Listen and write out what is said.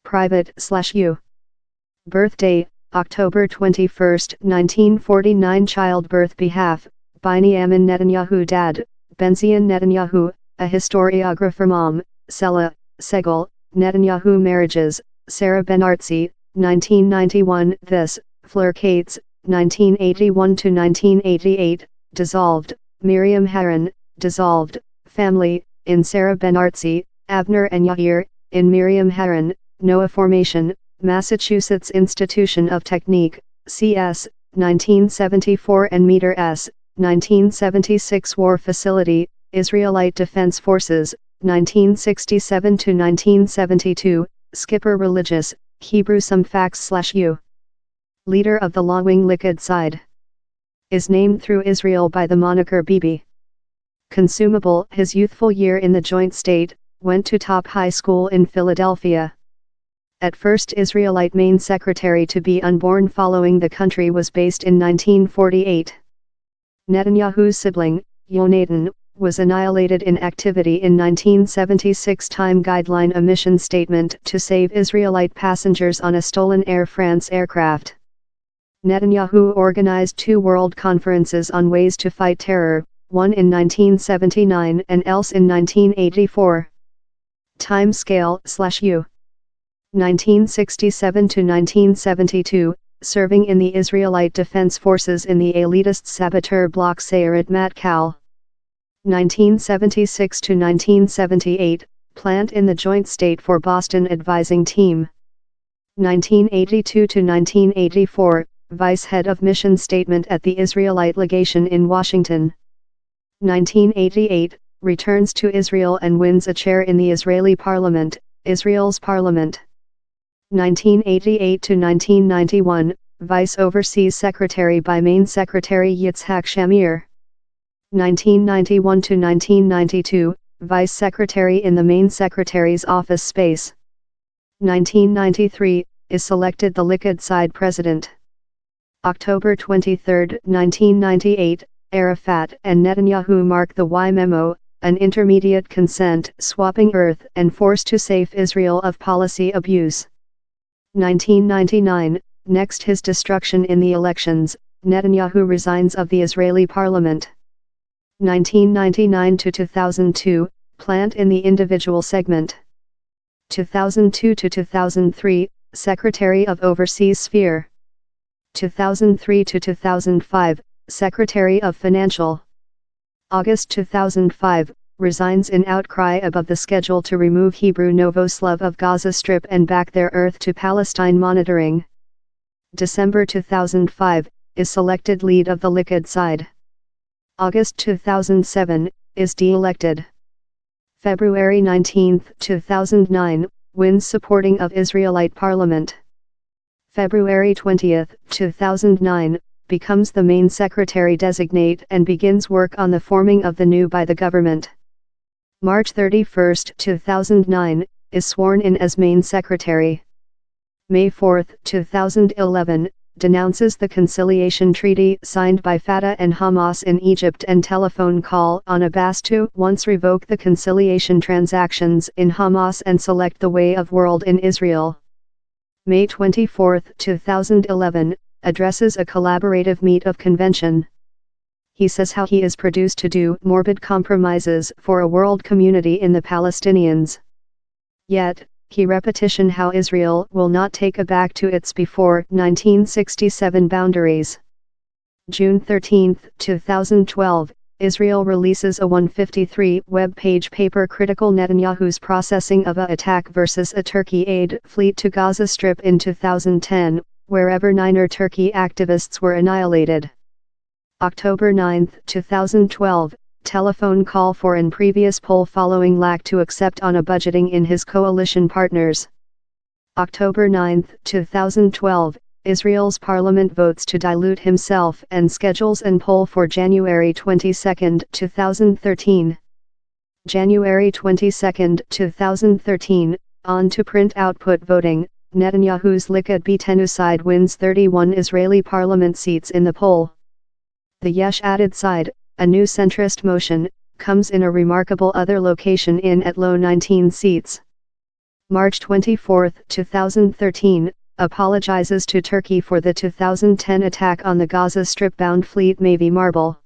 private/u. Birthday, October 21, 1949. Childbirth behalf, Binyamin Netanyahu. Dad, Benzion Netanyahu, a historiographer. Mom, Sela Segal Netanyahu. Marriages, Sarah Ben-Artzi, 1991. This, Fleur Cates, 1981–1988, dissolved, Miriam Haran, dissolved, family, in Sarah Ben-Artzi, Abner and Yair, in Miriam Haran, Noah Formation, Massachusetts Institution of Technique, CS, 1974 and Meter S, 1976. War Facility, Israelite Defense Forces, 1967–1972, Skipper Religious, Hebrew. Some facts/u. Leader of the Law-wing Likud side. Is named through Israel by the moniker Bibi. Consumable. His youthful year in the joint state, went to Top High School in Philadelphia. At first Israelite main secretary to be unborn following the country was based in 1948. Netanyahu's sibling, Yonatan, was annihilated in activity in 1976. Time guideline. A mission statement to save Israelite passengers on a stolen Air France aircraft. Netanyahu organized 2 world conferences on ways to fight terror, one in 1979 and else in 1984. Time scale/u. 1967–1972, serving in the Israelite Defense Forces in the elitist saboteur bloc Sayeret Matkal. 1976–1978, plant in the Joint State for Boston Advising Team. 1982–1984, vice head of mission statement at the Israelite Legation in Washington. 1988, returns to Israel and wins a chair in the Israeli Parliament, Israel's parliament. 1988–1991, Vice Overseas Secretary by Main Secretary Yitzhak Shamir. 1991–1992, Vice Secretary in the Main Secretary's office space. 1993, is selected the Likud side president. October 23, 1998, Arafat and Netanyahu mark the Y memo, an intermediate consent swapping earth and force to save Israel of policy abuse. 1999, next his destruction in the elections, Netanyahu resigns of the Israeli parliament. 1999–2002, plant in the individual segment. 2002–2003, Secretary of Overseas Sphere. 2003–2005, Secretary of Financial. August 2005, resigns in outcry above the schedule to remove Hebrew Novoslav of Gaza Strip and back their earth to Palestine monitoring. December 2005, is selected lead of the Likud side. August 2007, is de-elected. February 19, 2009, wins supporting of Israelite parliament. February 20, 2009, becomes the main secretary designate and begins work on the forming of the new by the government. March 31, 2009, is sworn in as main secretary. May 4, 2011, denounces the conciliation treaty signed by Fatah and Hamas in Egypt and telephone call on Abbas to once revoke the conciliation transactions in Hamas and select the way of world in Israel. May 24, 2011, addresses a collaborative meet of convention. He says how he is produced to do morbid compromises for a world community in the Palestinians. Yet, he repetition how Israel will not take a back to its before 1967 boundaries. June 13, 2012, Israel releases a 153 web-page paper critical Netanyahu's processing of a attack versus a Turkey aid fleet to Gaza Strip in 2010, wherever 9 Turkey activists were annihilated. October 9, 2012, telephone call for an previous poll following lack to accept on a budgeting in his coalition partners. October 9, 2012, Israel's parliament votes to dilute himself and schedules an poll for January 22, 2013. January 22, 2013, on to print output voting, Netanyahu's Likud Beitenu side wins 31 Israeli parliament seats in the poll. The Yesh Atid side, a new centrist motion, comes in a remarkable other location in at low 19 seats. March 24, 2013, apologizes to Turkey for the 2010 attack on the Gaza Strip-bound Fleet Navy Marble.